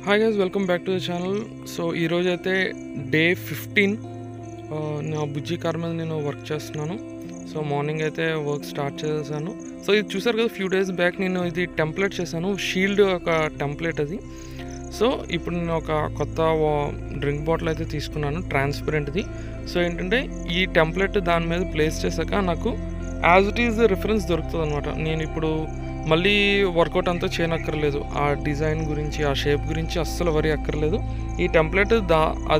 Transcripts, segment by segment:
Hi guys, welcome back to the channel. So ఈరోజు అయితే day 15 నా బుజ్జి కార్ మీద నేను వర్క్ చేస్తున్నాను. సో మార్నింగ్ అయితే వర్క్ స్టార్ట్ చేసేసాను. సో ఇది చూసారు కదా, ఫ్యూ డేస్ బ్యాక్ నేను ఇది టెంప్లెట్ చేశాను, షీల్డ్ ఒక టెంప్లెట్ అది. సో ఇప్పుడు నేను ఒక కొత్త డ్రింక్ బాటిల్ అయితే తీసుకున్నాను, ట్రాన్స్పరెంట్ది. సో ఏంటంటే ఈ టెంప్లెట్ దాని మీద ప్లేస్ చేశాక నాకు యాజ్ ఇట్ ఈజ్ రిఫరెన్స్ దొరుకుతుంది అనమాట. నేను ఇప్పుడు మళ్ళీ వర్కౌట్ అంతా చేయనక్కర్లేదు, ఆ డిజైన్ గురించి ఆ షేప్ గురించి అస్సలు వరి అక్కర్లేదు. ఈ టెంప్లెట్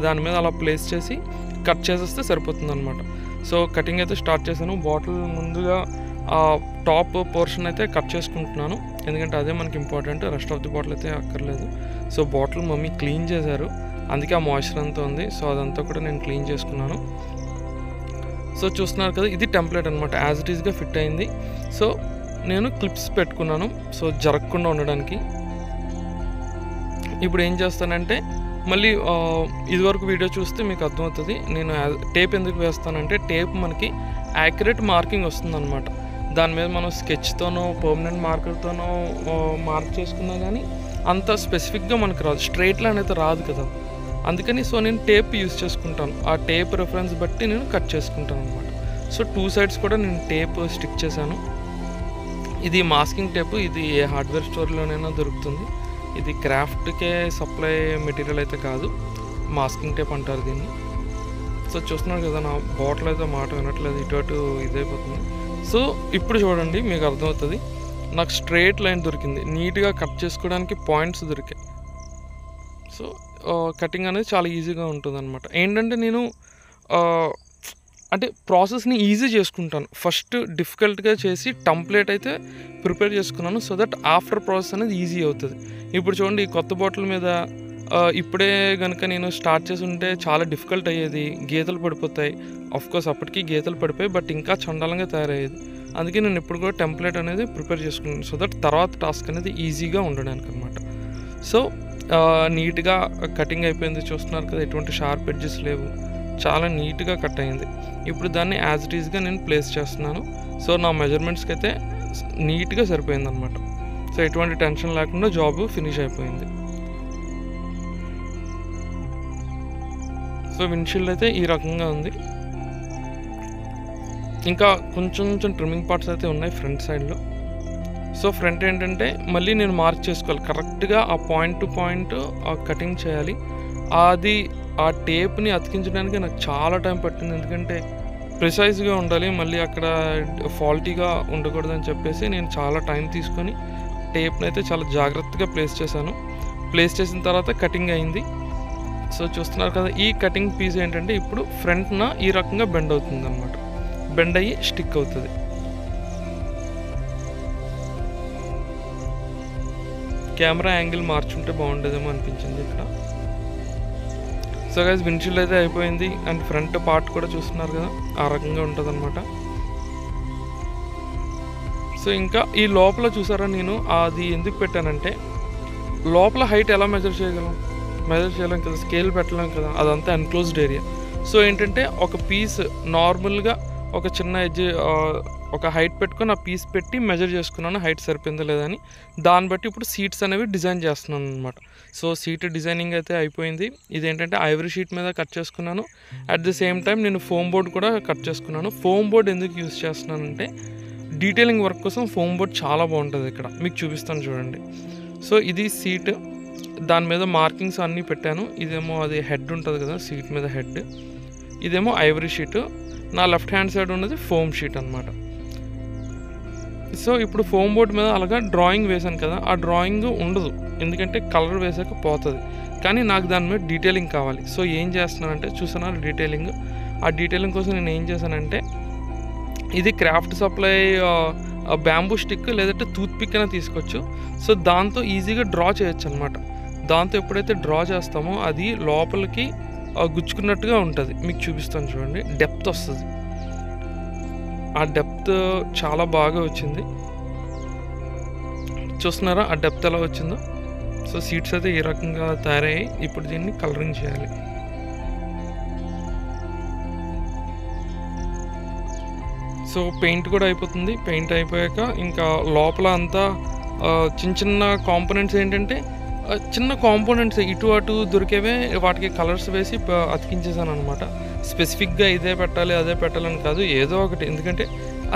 దాని మీద అలా ప్లేస్ చేసి కట్ చేసేస్తే సరిపోతుంది అనమాట. సో కటింగ్ అయితే స్టార్ట్ చేశాను. బాటిల్ ముందుగా ఆ టాప్ పోర్షన్ అయితే కట్ చేసుకుంటున్నాను, ఎందుకంటే అదే మనకి important, rest of the bottle అయితే అక్కర్లేదు. సో బాటిల్ మమ్మీ క్లీన్ చేశారు, అందుకే ఆ మాయిశ్చర్ అంతా ఉంది. సో అదంతా కూడా నేను క్లీన్ చేసుకున్నాను. సో చూస్తున్నారు కదా, ఇది టెంప్లెట్ అనమాట, యాజ్ ఇట్ ఈస్గా ఫిట్ అయింది. సో నేను క్లిప్స్ పెట్టుకున్నాను, సో జరగకుండా ఉండడానికి. ఇప్పుడు ఏం చేస్తానంటే, మళ్ళీ ఇదివరకు వీడియో చూస్తే మీకు అర్థమవుతుంది నేను టేప్ ఎందుకు వేస్తానంటే, టేప్ మనకి యాక్యురేట్ మార్కింగ్ వస్తుంది అనమాట. దాని మీద మనం స్కెచ్తోనో పర్మనెంట్ మార్కర్తోనో మార్క్ చేసుకున్నా కానీ అంత స్పెసిఫిక్గా మనకు రాదు, స్ట్రైట్ లైన్ అయితే రాదు కదా. అందుకని సో నేను టేప్ యూజ్ చేసుకుంటాను, ఆ టేప్ రిఫరెన్స్ బట్టి నేను కట్ చేసుకుంటాను అనమాట. సో 2 సైడ్స్ కూడా నేను టేప్ స్టిక్ చేశాను. ఇది మాస్కింగ్ టేప్, ఇది ఏ హార్డ్వేర్ స్టోర్లోనైనా దొరుకుతుంది. ఇది క్రాఫ్ట్కే సప్లై మెటీరియల్ అయితే కాదు, మాస్కింగ్ టేప్ అంటారు దీన్ని. సో చూస్తున్నారు కదా, నా బాటిల్ అయితే మాట వినట్లేదు, ఇటు అటు ఇదైపోతుంది. సో ఇప్పుడు చూడండి, మీకు అర్థమవుతుంది, నాకు స్ట్రైట్ లైన్ దొరికింది, నీట్గా కట్ చేసుకోవడానికి పాయింట్స్ దొరికాయి. సో కటింగ్ అనేది చాలా ఈజీగా ఉంటుంది అనమాట. ఏంటంటే నేను అంటే ప్రాసెస్ని ఈజీ చేసుకుంటాను, ఫస్ట్ డిఫికల్ట్గా చేసి టెంప్లెట్ అయితే ప్రిపేర్ చేసుకున్నాను, సో దట్ ఆఫ్టర్ ప్రాసెస్ అనేది ఈజీ అవుతుంది. ఇప్పుడు చూడండి, ఈ కొత్త బాటిల్ మీద ఇప్పుడే కనుక నేను స్టార్ట్ చేసి ఉంటే చాలా డిఫికల్ట్ అయ్యేది, గీతలు పడిపోతాయి. ఆఫ్కోర్స్ అప్పటికి గీతలు పడిపోయి, బట్ ఇంకా చండాలంగా తయారయ్యేది. అందుకే నేను ఇప్పుడు కూడా టెంప్లెట్ అనేది ప్రిపేర్ చేసుకున్నాను, సో దట్ తర్వాత టాస్క్ అనేది ఈజీగా ఉండడానికి అనమాట. సో నీట్గా కటింగ్ అయిపోయింది, చూస్తున్నారు కదా, ఎటువంటి షార్ప్ ఎడ్జెస్ లేవు, చాలా నీట్గా కట్ అయింది. ఇప్పుడు దాన్ని యాజ్ ఇట్ ఈస్గా నేను ప్లేస్ చేస్తున్నాను. సో నా మెజర్మెంట్స్కి అయితే నీట్గా సరిపోయింది అనమాట. సో ఎటువంటి టెన్షన్ లేకుండా జాబ్ ఫినిష్ అయిపోయింది. సో విండ్షీల్డ్ అయితే ఈ రకంగా ఉంది, ఇంకా కొంచెం ట్రిమ్మింగ్ పార్ట్స్ అయితే ఉన్నాయి ఫ్రంట్ సైడ్లో. సో ఫ్రంట్ ఏంటంటే మళ్ళీ నేను మార్క్ చేసుకోవాలి, కరెక్ట్గా ఆ పాయింట్ టు పాయింట్ కటింగ్ చేయాలి. అది ఆ టేప్ని అతికించడానికి నాకు చాలా టైం పట్టింది, ఎందుకంటే ప్రిసైజ్గా ఉండాలి, మళ్ళీ అక్కడ ఫాల్టీగా ఉండకూడదని చెప్పేసి నేను చాలా టైం తీసుకొని టేప్ని అయితే చాలా జాగ్రత్తగా ప్లేస్ చేశాను. ప్లేస్ చేసిన తర్వాత కటింగ్ అయింది. సో చూస్తున్నారు కదా, ఈ కటింగ్ పీస్ ఏంటంటే ఇప్పుడు ఫ్రంట్న ఈ రకంగా బెండ్ అవుతుంది అనమాట, బెండ్ అయ్యి స్టిక్ అవుతుంది. కెమెరా యాంగిల్ మార్చుంటే బాగుండేదేమో అనిపించింది ఇక్కడ. సో గైస్, విండ్షీల్డ్ అయితే అయిపోయింది, అండ్ ఫ్రంట్ పార్ట్ కూడా చూస్తున్నారు కదా, ఆ రకంగా ఉంటుంది అనమాట. సో ఇంకా ఈ లోపల చూసారా, నేను అది ఎందుకు పెట్టానంటే, లోపల హైట్ ఎలా మెజర్ చేయలేం కదా, స్కేల్ పెట్టలేం కదా, అదంతా ఎన్క్లోజ్డ్ ఏరియా. సో ఏంటంటే ఒక పీస్ నార్మల్గా ఒక చిన్న ఎడ్జ్ ఒక హైట్ పెట్టుకొని ఆ పీస్ పెట్టి మెజర్ చేసుకున్నాను, హైట్ సరిపోయిందో లేదని. దాన్ని బట్టి ఇప్పుడు సీట్స్ అనేవి డిజైన్ చేస్తున్నాను అనమాట. సో సీట్ డిజైనింగ్ అయితే అయిపోయింది. ఇదేంటంటే ఐవరీ షీట్ మీద కట్ చేసుకున్నాను, అట్ ది సేమ్ టైం నేను ఫోమ్ బోర్డ్ కూడా కట్ చేసుకున్నాను. ఫోమ్ బోర్డ్ ఎందుకు యూజ్ చేస్తున్నానంటే, డీటెయిలింగ్ వర్క్ కోసం ఫోమ్ బోర్డ్ చాలా బాగుంటుంది. ఇక్కడ మీకు చూపిస్తాను చూడండి. సో ఇది సీట్, దాని మీద మార్కింగ్స్ అన్నీ పెట్టాను. ఇదేమో అది హెడ్ ఉంటుంది కదా, సీట్ మీద హెడ్, ఇదేమో ఐవరీ షీట్, నా లెఫ్ట్ హ్యాండ్ సైడ్ ఉన్నది ఫోమ్ షీట్ అనమాట. సో ఇప్పుడు ఫోమ్ బోర్డ్ మీద అలాగా డ్రాయింగ్ వేసాను కదా, ఆ డ్రాయింగ్ ఉండదు, ఎందుకంటే కలర్ వేసాక పోతుంది, కానీ నాకు దాని మీద డీటెయిలింగ్ కావాలి. సో ఏం చేస్తున్నానంటే, చూస్తున్నారు డీటెయిలింగ్, ఆ డీటెయిలింగ్ కోసం నేను ఏం చేశానంటే, ఇది క్రాఫ్ట్ సప్లై బ్యాంబూ స్టిక్ లేదంటే టూత్ పిక్ అయినా తీసుకోవచ్చు. సో దాంతో ఈజీగా డ్రా చేయొచ్చు అనమాట. దాంతో ఎప్పుడైతే డ్రా చేస్తామో అది లోపలికి గుచ్చుకున్నట్టుగా ఉంటుంది. మీకు చూపిస్తాను చూడండి, డెప్త్ వస్తుంది, ఆ డెప్త్ చాలా బాగా వచ్చింది. చూస్తున్నారా ఆ డెప్త్ ఎలా వచ్చిందో. సో సీట్స్ అయితే ఈ రకంగా తయారయ్యాయి. ఇప్పుడు దీన్ని కలరింగ్ చేయాలి. సో పెయింట్ కూడా అయిపోతుంది. పెయింట్ అయిపోయాక ఇంకా లోపల అంతా చిన్న చిన్న కాంపోనెంట్స్ ఏంటంటే చిన్న కాంపోనెంట్స్ ఇటు అటు దొరికేవే వాటికి కలర్స్ వేసి అతికించేసాను అనమాట. స్పెసిఫిక్గా ఇదే పెట్టాలి అదే పెట్టాలని కాదు, ఏదో ఒకటి. ఎందుకంటే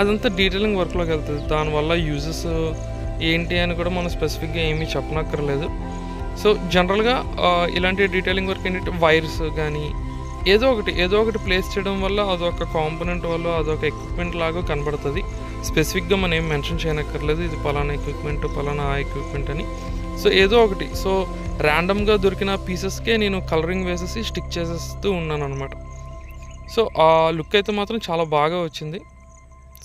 అదంతా డీటెయిలింగ్ వర్క్లోకి వెళ్తుంది. దానివల్ల యూజెస్ ఏంటి అని కూడా మనం స్పెసిఫిక్గా ఏమీ చెప్పనక్కర్లేదు. సో జనరల్గా ఇలాంటి డీటెయిలింగ్ వర్క్ ఏంటంటే వైర్స్ కానీ ఏదో ఒకటి ప్లేస్ చేయడం వల్ల అదొక కాంపోనెంట్ వల్ల అదొక ఎక్విప్మెంట్ లాగా కనబడుతుంది. స్పెసిఫిక్గా మనం ఏం మెన్షన్ చేయనక్కర్లేదు ఇది పలానా ఎక్విప్మెంట్ పలానా ఆ ఎక్విప్మెంట్ అని. సో ఏదో ఒకటి, సో ర్యాండమ్గా దొరికిన పీసెస్కే నేను కలరింగ్ వేసేసి స్టిక్ చేసేస్తూ ఉన్నాను అనమాట. సో ఆ లుక్ అయితే మాత్రం చాలా బాగా వచ్చింది.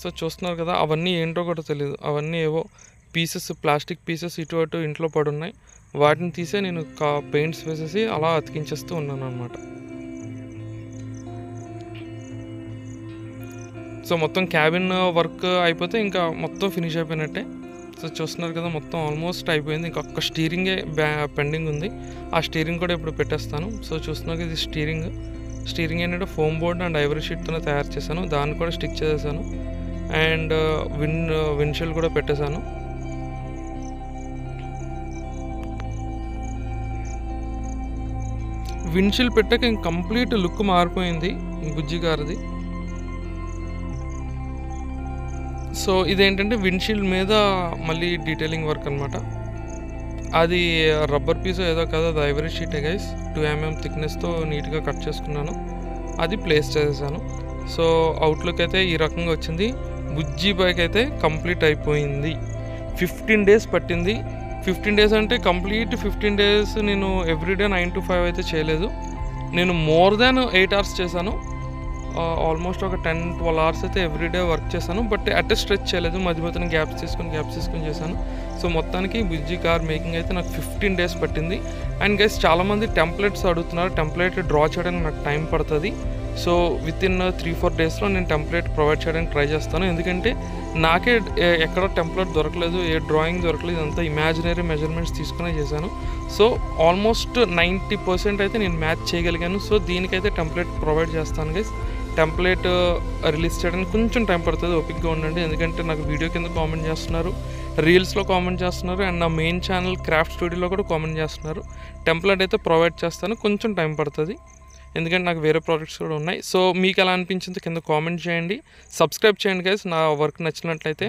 సో చూస్తున్నారు కదా, అవన్నీ ఏంటో కూడా తెలియదు. అవన్నీ ఏవో పీసెస్, ప్లాస్టిక్ పీసెస్ ఇటు అటు ఇంట్లో పడున్నాయి. వాటిని తీసే నేను పెయింట్స్ వేసేసి అలా అతికించేస్తూ ఉన్నాను అనమాట. సో మొత్తం క్యాబిన్ వర్క్ అయిపోతే ఇంకా మొత్తం ఫినిష్ అయిపోయినట్టే. సో చూస్తున్నారు కదా, మొత్తం ఆల్మోస్ట్ అయిపోయింది. ఇంకా ఒక్క స్టీరింగే పెండింగ్ ఉంది. ఆ స్టీరింగ్ కూడా ఇప్పుడు పెట్టేస్తాను. సో చూస్తున్నారు ఇది స్టీరింగ్ ఏంటంటే ఫోమ్ బోర్డ్ అండ్ ఐవరీ షీట్తో తయారు చేశాను. దాన్ని కూడా స్టిక్ చేసేసాను. అండ్ విండ్షీల్డ్ కూడా పెట్టేశాను. విండ్షీల్డ్ పెట్టాక ఇంక కంప్లీట్ లుక్ మారిపోయింది బుజ్జి గారిది. సో ఇదేంటంటే విండ్షీల్డ్ మీద మళ్ళీ డీటెయిలింగ్ వర్క్ అనమాట. అది రబ్బర్ పీస్ ఏదో కాదు, అది ఐవరీ షీటే గైస్. 2 mm థిక్నెస్తో నీట్గా కట్ చేసుకున్నాను, అది ప్లేస్ చేసేసాను. సో అవుట్లుక్ అయితే ఈ రకంగా వచ్చింది. బుజ్జి బైక్ అయితే కంప్లీట్ అయిపోయింది. 15 days పట్టింది. 15 days అంటే కంప్లీట్ 15 days నేను ఎవ్రీడే 9 to 5 అయితే చేయలేదు. నేను మోర్ దాన్ 8 hours చేశాను. ఆల్మోస్ట్ ఒక 10-12 hours అయితే ఎవ్రీడే వర్క్ చేశాను. బట్ అటే స్ట్రెచ్ చేయలేదు, మధ్య మధ్యన గ్యాప్స్ తీసుకొని చేశాను. సో మొత్తానికి బుజ్జి కార్ మేకింగ్ అయితే నాకు 15 days పట్టింది. అండ్ గైస్ చాలామంది టెంప్లెట్స్ అడుగుతున్నారు. టెంప్లెట్ డ్రా చేయడానికి నాకు టైం పడుతుంది. సో వితిన్ 3-4 daysలో నేను టెంప్లెట్ ప్రొవైడ్ చేయడానికి ట్రై చేస్తాను. ఎందుకంటే నాకే ఎక్కడ టెంప్లెట్ దొరకలేదు, ఏ డ్రాయింగ్ దొరకలేదు. అంతా ఇమాజినరీ మెజర్మెంట్స్ తీసుకునే చేశాను. సో ఆల్మోస్ట్ 90% అయితే నేను మ్యాచ్ చేయగలిగాను. సో దీనికైతే టెంప్లెట్ ప్రొవైడ్ చేస్తాను గైస్. టెంప్లెట్ రిలీజ్ చేయడానికి కొంచెం టైం పడుతుంది, ఓపిక్గా ఉండండి. ఎందుకంటే నాకు వీడియో కింద కామెంట్ చేస్తున్నారు, రీల్స్లో కామెంట్ చేస్తున్నారు, అండ్ నా మెయిన్ ఛానల్ క్రాఫ్ట్ స్టూడియోలో కూడా కామెంట్ చేస్తున్నారు. టెంప్లెట్ అయితే ప్రొవైడ్ చేస్తాను, కొంచెం టైం పడుతుంది. ఎందుకంటే నాకు వేరే ప్రాజెక్ట్స్ కూడా ఉన్నాయి. సో మీకు ఎలా అనిపించిందో కింద కామెంట్ చేయండి, సబ్స్క్రైబ్ చేయండి గైస్ నా వర్క్ నచ్చినట్లయితే.